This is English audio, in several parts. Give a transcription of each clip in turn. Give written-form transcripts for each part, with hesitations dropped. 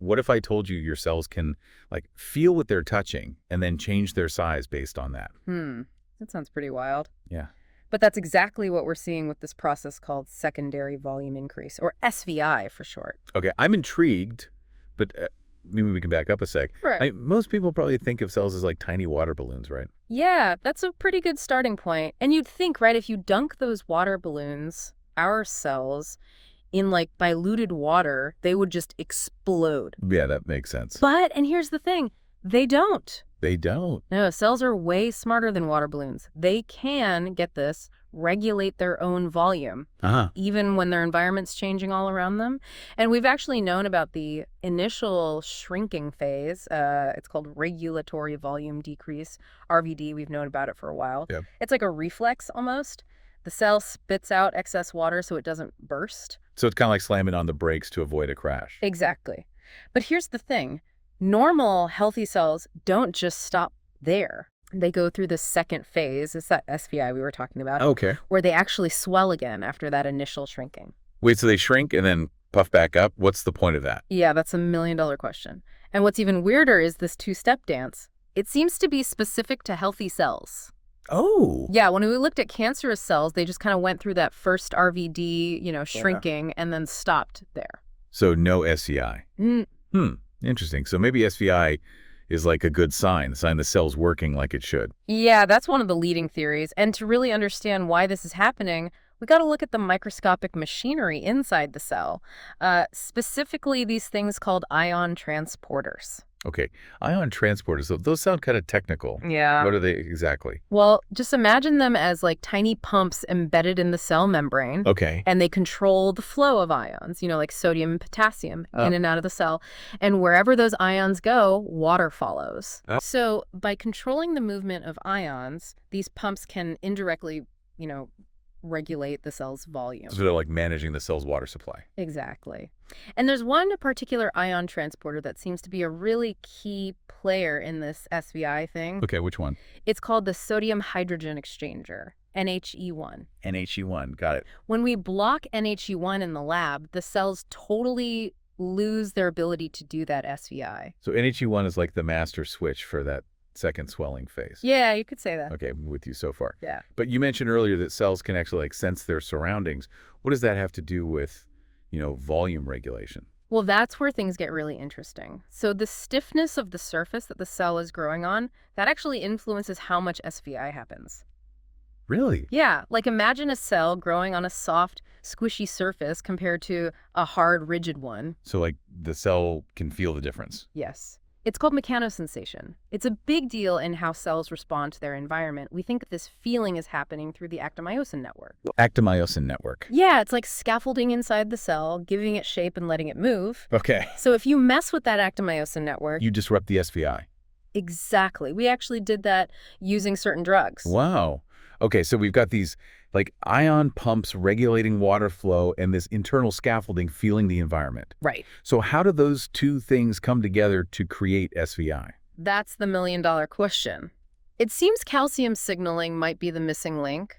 what if I told you your cells can like feel what they're touching and then change their size based on that? That sounds pretty wild. Yeah. But that's exactly what we're seeing with this process called secondary volume increase, or SVI for short. Okay, I'm intrigued, but maybe we can back up a sec. Right. Most people probably think of cells as like tiny water balloons, right? Yeah, that's a pretty good starting point. And you'd think, right, if you dunk those water balloons, our cells, in like diluted water, they would just explode. Yeah, that makes sense. But, and here's the thing, they don't. They don't. No, cells are way smarter than water balloons. They can, get this, regulate their own volume, even when their environment's changing all around them. And we've actually known about the initial shrinking phase. It's called regulatory volume decrease, RVD. We've known about it for a while. Yep. It's like a reflex almost. The cell spits out excess water so it doesn't burst. So it's kind of like slamming on the brakes to avoid a crash. Exactly. But here's the thing. Normal, healthy cells don't just stop there. They go through the second phase. It's that SVI we were talking about. Okay. Where they actually swell again after that initial shrinking. Wait, so they shrink and then puff back up? What's the point of that? Yeah, that's $1 million question. And what's even weirder is this two-step dance. It seems to be specific to healthy cells. Oh. Yeah, when we looked at cancerous cells, they just kind of went through that first RVD, shrinking, and then stopped there. So no SCI. Interesting. So maybe SVI is like a good sign, the sign the cell's working like it should. Yeah, that's one of the leading theories. And to really understand why this is happening, we got to look at the microscopic machinery inside the cell, specifically these things called ion transporters. Okay, ion transporters, those sound kind of technical. Yeah. What are they exactly? Well, just imagine them as like tiny pumps embedded in the cell membrane. Okay. And they control the flow of ions, like sodium and potassium in and out of the cell. And wherever those ions go, water follows. So by controlling the movement of ions, these pumps can indirectly, regulate the cell's volume. So they're like managing the cell's water supply. Exactly. And there's one particular ion transporter that seems to be a really key player in this SVI thing. Okay, which one? It's called the sodium hydrogen exchanger, NHE1. NHE1, got it. When we block NHE1 in the lab, the cells totally lose their ability to do that SVI. So NHE1 is like the master switch for that second swelling phase. Yeah, you could say that. Okay, I'm with you so far. Yeah. But you mentioned earlier that cells can actually like sense their surroundings. What does that have to do with, volume regulation? Well, that's where things get really interesting. So the stiffness of the surface that the cell is growing on, that actually influences how much SVI happens. Really? Yeah, like imagine a cell growing on a soft, squishy surface compared to a hard, rigid one. So like the cell can feel the difference? Yes. It's called mechanosensation. It's a big deal in how cells respond to their environment. We think that this feeling is happening through the actomyosin network. Actomyosin network. Yeah, it's like scaffolding inside the cell, giving it shape and letting it move. Okay. So if you mess with that actomyosin network... You disrupt the SVI. Exactly. We actually did that using certain drugs. Wow. Okay, so we've got these like ion pumps regulating water flow and this internal scaffolding feeling the environment. Right. So how do those two things come together to create SVI? That's the $1 million question. It seems calcium signaling might be the missing link.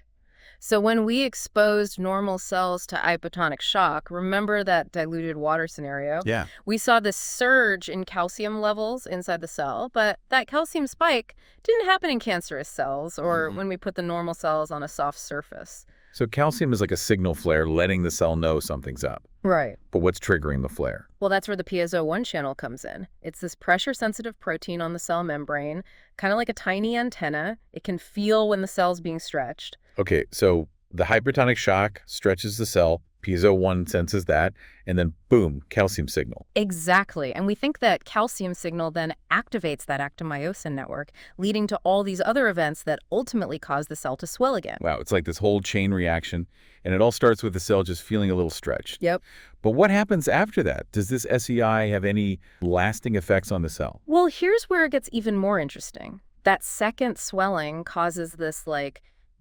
So when we exposed normal cells to hypotonic shock, remember that diluted water scenario? Yeah. We saw this surge in calcium levels inside the cell, but that calcium spike didn't happen in cancerous cells or when we put the normal cells on a soft surface. So calcium is like a signal flare letting the cell know something's up. Right. But what's triggering the flare? Well, that's where the piezo-1 channel comes in. It's this pressure-sensitive protein on the cell membrane, kind of like a tiny antenna. It can feel when the cell's being stretched. Okay, so the hypertonic shock stretches the cell, piezo-1 senses that, and then boom, calcium signal. Exactly. And we think that calcium signal then activates that actomyosin network, leading to all these other events that ultimately cause the cell to swell again. Wow, it's like this whole chain reaction, and it all starts with the cell just feeling a little stretched. Yep. But what happens after that? Does this SEI have any lasting effects on the cell? Well, here's where it gets even more interesting. That second swelling causes this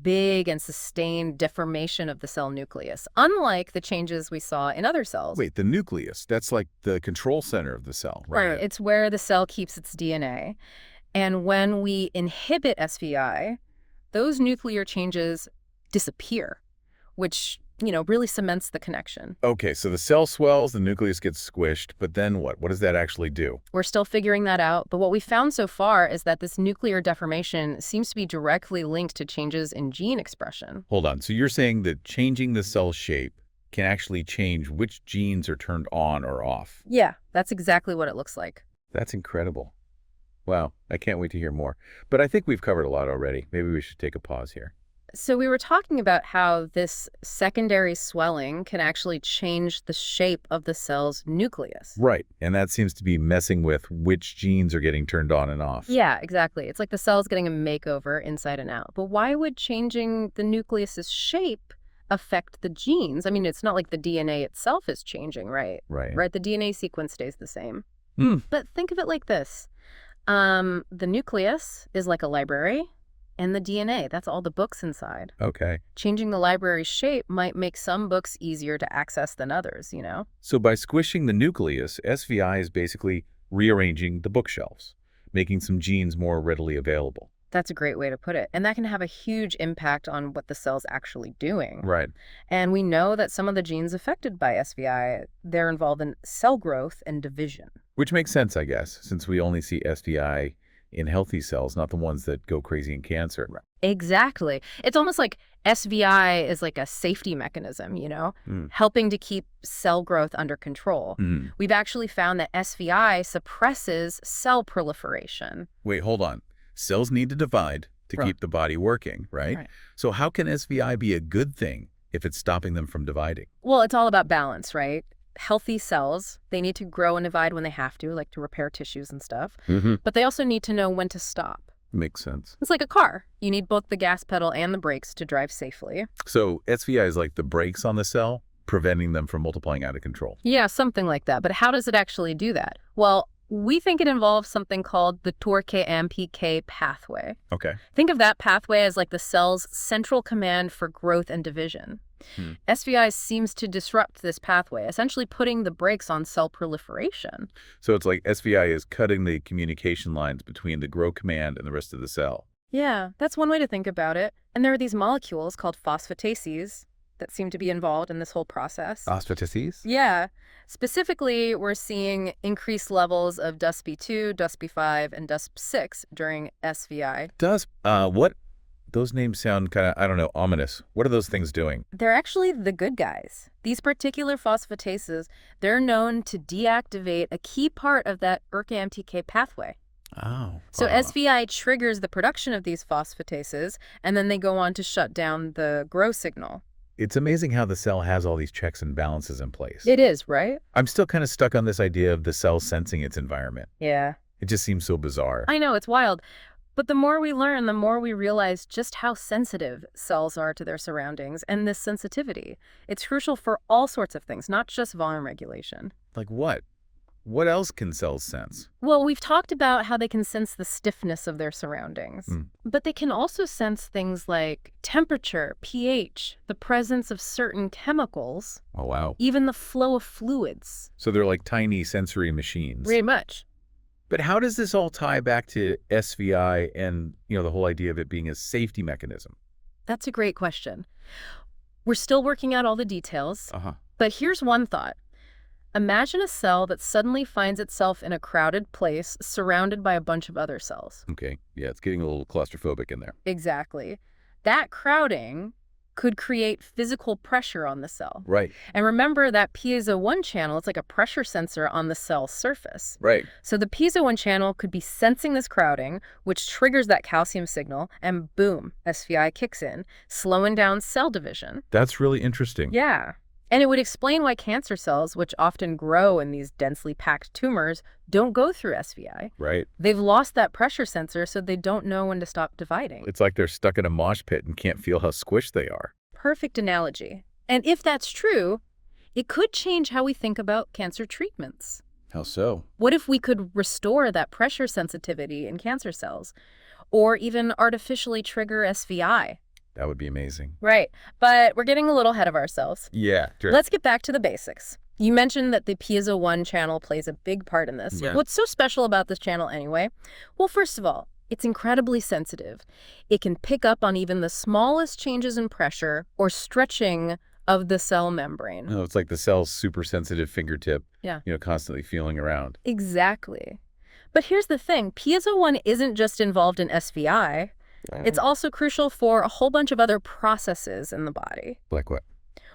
big and sustained deformation of the cell nucleus, unlike the changes we saw in other cells. Wait, the nucleus, that's like the control center of the cell, right? Right. It's where the cell keeps its DNA. And when we inhibit SVI, those nuclear changes disappear, which really cements the connection. Okay, so the cell swells, the nucleus gets squished, but then what? What does that actually do? We're still figuring that out, but what we found so far is that this nuclear deformation seems to be directly linked to changes in gene expression. Hold on, so you're saying that changing the cell shape can actually change which genes are turned on or off? Yeah, that's exactly what it looks like. That's incredible. Wow, I can't wait to hear more. But I think we've covered a lot already. Maybe we should take a pause here. So we were talking about how this secondary swelling can actually change the shape of the cell's nucleus. Right, and that seems to be messing with which genes are getting turned on and off. Yeah, exactly. It's like the cell's getting a makeover inside and out. But why would changing the nucleus's shape affect the genes? I mean, it's not like the DNA itself is changing, right? Right. Right, the DNA sequence stays the same. Hmm. But think of it like this. The nucleus is like a library, and the DNA, that's all the books inside. Okay. Changing the library's shape might make some books easier to access than others, So by squishing the nucleus, SVI is basically rearranging the bookshelves, making some genes more readily available. That's a great way to put it. And that can have a huge impact on what the cell's actually doing. Right. And we know that some of the genes affected by SVI, they're involved in cell growth and division. Which makes sense, I guess, since we only see SVI in healthy cells, not the ones that go crazy in cancer. Exactly. It's almost like SVI is like a safety mechanism, helping to keep cell growth under control. We've actually found that SVI suppresses cell proliferation. Wait, hold on. Cells need to divide to keep the body working, right? So how can SVI be a good thing if it's stopping them from dividing? Well, it's all about balance, right? Healthy cells, they need to grow and divide when they have to, like to repair tissues and stuff. But they also need to know when to stop. Makes sense. It's like a car. You need both the gas pedal and the brakes to drive safely. So SVI is like the brakes on the cell, preventing them from multiplying out of control. Yeah, something like that. But how does it actually do that? Well, we think it involves something called the TORC-MPK pathway. Okay. Think of that pathway as like the cell's central command for growth and division. SVI seems to disrupt this pathway, essentially putting the brakes on cell proliferation. So it's like SVI is cutting the communication lines between the grow command and the rest of the cell. Yeah, that's one way to think about it. And there are these molecules called phosphatases that seem to be involved in this whole process. Phosphatases? Yeah. Specifically, we're seeing increased levels of DUSP2, DUSP5, and DUSP6 during SVI. What? Those names sound kind of, I don't know, ominous. What are those things doing? They're actually the good guys. These particular phosphatases, they're known to deactivate a key part of that ERK-MTK pathway. Oh. So SVI triggers the production of these phosphatases, and then they go on to shut down the grow signal. It's amazing how the cell has all these checks and balances in place. It is, right? I'm still kind of stuck on this idea of the cell sensing its environment. Yeah. It just seems so bizarre. I know, it's wild. But the more we learn, the more we realize just how sensitive cells are to their surroundings. And this sensitivity, it's crucial for all sorts of things, not just volume regulation. Like what? What else can cells sense? Well, we've talked about how they can sense the stiffness of their surroundings. But they can also sense things like temperature, pH, the presence of certain chemicals. Oh, wow. Even the flow of fluids. So they're like tiny sensory machines. Pretty much. But how does this all tie back to SVI and, the whole idea of it being a safety mechanism? That's a great question. We're still working out all the details. But here's one thought. Imagine a cell that suddenly finds itself in a crowded place surrounded by a bunch of other cells. Okay. Yeah, it's getting a little claustrophobic in there. Exactly. That crowding could create physical pressure on the cell. Right. And remember that piezo-1 channel, it's like a pressure sensor on the cell surface. Right. So the piezo-1 channel could be sensing this crowding, which triggers that calcium signal, and boom, SVI kicks in, slowing down cell division. That's really interesting. Yeah. And it would explain why cancer cells, which often grow in these densely packed tumors, don't go through SVI. Right. They've lost that pressure sensor, so they don't know when to stop dividing. It's like they're stuck in a mosh pit and can't feel how squished they are. Perfect analogy. And if that's true, it could change how we think about cancer treatments. How so? What if we could restore that pressure sensitivity in cancer cells, or even artificially trigger SVI? That would be amazing. Right. But we're getting a little ahead of ourselves. Yeah, sure. Let's get back to the basics. You mentioned that the piezo-1 channel plays a big part in this. Yeah. What's so special about this channel anyway? Well, first of all, it's incredibly sensitive. It can pick up on even the smallest changes in pressure or stretching of the cell membrane. Oh, it's like the cell's super sensitive fingertip, Yeah. constantly feeling around. Exactly. But here's the thing. Piezo1 isn't just involved in SVI. It's also crucial for a whole bunch of other processes in the body. Like what?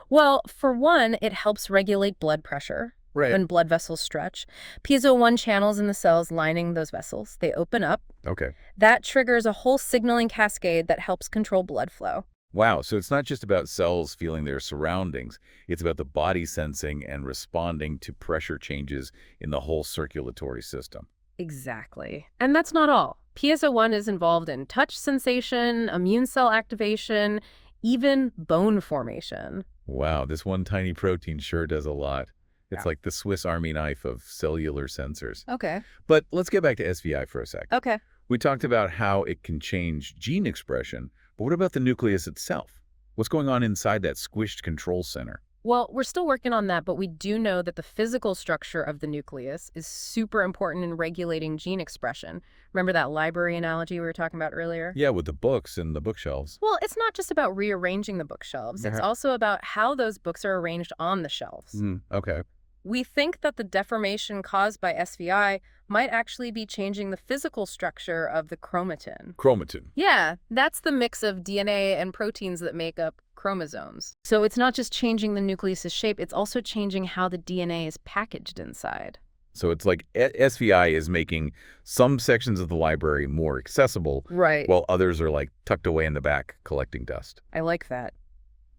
Well, for one, it helps regulate blood pressure when blood vessels stretch. Piezo1 channels in the cells lining those vessels, they open up. Okay. That triggers a whole signaling cascade that helps control blood flow. Wow, so it's not just about cells feeling their surroundings. It's about the body sensing and responding to pressure changes in the whole circulatory system. Exactly. And that's not all. Piezo1 is involved in touch sensation, immune cell activation, even bone formation. Wow, this one tiny protein sure does a lot. It's like the Swiss Army knife of cellular sensors. Okay. But let's get back to SVI for a sec. Okay. We talked about how it can change gene expression, but what about the nucleus itself? What's going on inside that squished control center? Well, we're still working on that, but we do know that the physical structure of the nucleus is super important in regulating gene expression. Remember that library analogy we were talking about earlier? Yeah, with the books and the bookshelves. Well, it's not just about rearranging the bookshelves. It's also about how those books are arranged on the shelves. Okay. We think that the deformation caused by SVI might actually be changing the physical structure of the chromatin. Chromatin. Yeah, that's the mix of DNA and proteins that make up chromosomes. So it's not just changing the nucleus's shape, it's also changing how the DNA is packaged inside. So it's like SVI is making some sections of the library more accessible, Right. while others are like tucked away in the back collecting dust. I like that.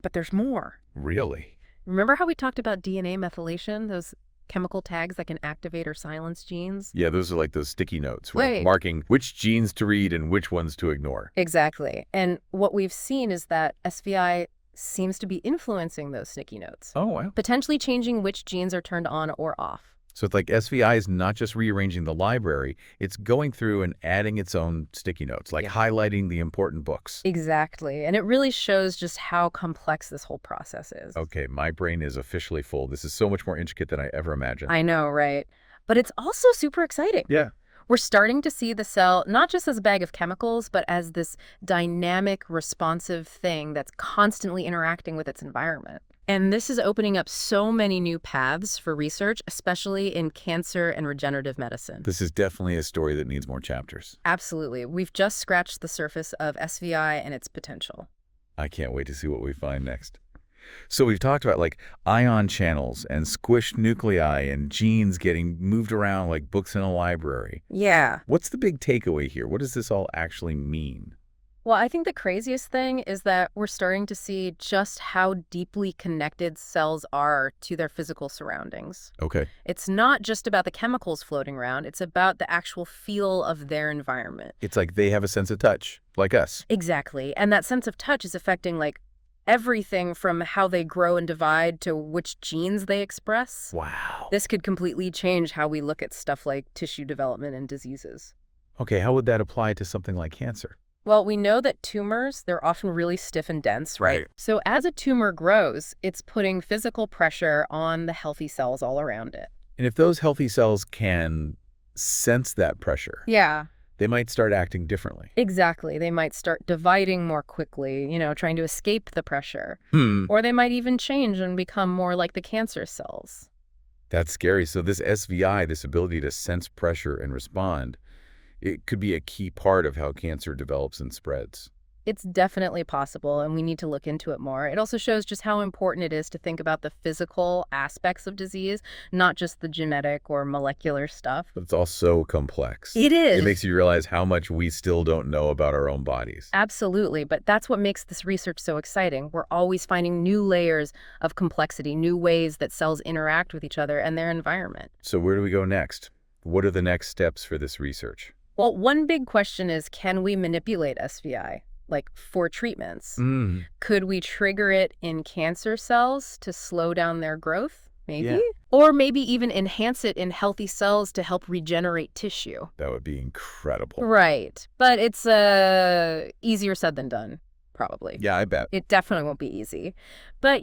But there's more. Really? Remember how we talked about DNA methylation, those chemical tags that can activate or silence genes? Yeah, those are like those sticky notes, Right. marking which genes to read and which ones to ignore. Exactly. And what we've seen is that SVI seems to be influencing those sticky notes, Oh, wow. potentially changing which genes are turned on or off. So it's like SVI is not just rearranging the library, it's going through and adding its own sticky notes, like highlighting the important books. Exactly. And it really shows just how complex this whole process is. Okay, my brain is officially full. This is so much more intricate than I ever imagined. I know, right? But it's also super exciting. Yeah. We're starting to see the cell not just as a bag of chemicals, but as this dynamic, responsive thing that's constantly interacting with its environment. And this is opening up so many new paths for research, especially in cancer and regenerative medicine. This is definitely a story that needs more chapters. Absolutely. We've just scratched the surface of SVI and its potential. I can't wait to see what we find next. So we've talked about like ion channels and squished nuclei and genes getting moved around like books in a library. Yeah. What's the big takeaway here? What does this all actually mean? Well, I think the craziest thing is that we're starting to see just how deeply connected cells are to their physical surroundings. Okay. It's not just about the chemicals floating around, it's about the actual feel of their environment. It's like they have a sense of touch, like us. Exactly. And that sense of touch is affecting like everything from how they grow and divide to which genes they express. Wow. This could completely change how we look at stuff like tissue development and diseases. Okay, how would that apply to something like cancer? Well, we know that tumors, they're often really stiff and dense, right? So as a tumor grows, it's putting physical pressure on the healthy cells all around it. And if those healthy cells can sense that pressure, Yeah, they might start acting differently. exactly. They might start dividing more quickly, trying to escape the pressure. Hmm. Or they might even change and become more like the cancer cells. That's scary. So this SVI, this ability to sense pressure and respond, it could be a key part of how cancer develops and spreads. It's definitely possible, and we need to look into it more. It also shows just how important it is to think about the physical aspects of disease, not just the genetic or molecular stuff. But it's all so complex. It is. It makes you realize how much we still don't know about our own bodies. Absolutely, but that's what makes this research so exciting. We're always finding new layers of complexity, new ways that cells interact with each other and their environment. So where do we go next? What are the next steps for this research? Well, one big question is, can we manipulate SVI? Like for treatments? Could we trigger it in cancer cells to slow down their growth? Maybe. Yeah. Or maybe even enhance it in healthy cells to help regenerate tissue. That would be incredible. Right. But it's easier said than done, probably. Yeah, I bet. It definitely won't be easy. But,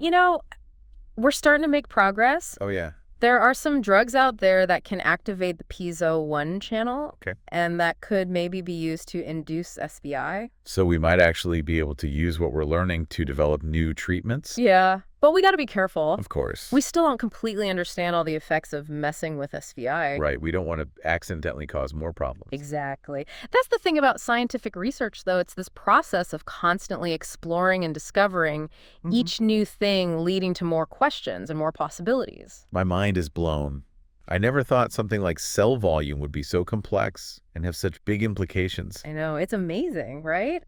we're starting to make progress. Oh, yeah. There are some drugs out there that can activate the piezo1 channel. Okay. And that could maybe be used to induce SVI. So we might actually be able to use what we're learning to develop new treatments? Yeah, but we got to be careful. Of course. We still don't completely understand all the effects of messing with SVI. Right. We don't want to accidentally cause more problems. Exactly. That's the thing about scientific research, though. It's this process of constantly exploring and discovering each new thing, leading to more questions and more possibilities. My mind is blown. I never thought something like cell volume would be so complex and have such big implications. I know. It's amazing, right?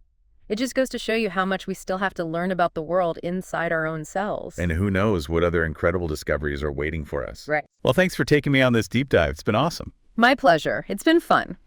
It just goes to show you how much we still have to learn about the world inside our own cells. And who knows what other incredible discoveries are waiting for us. Right. Well, thanks for taking me on this deep dive. It's been awesome. My pleasure. It's been fun.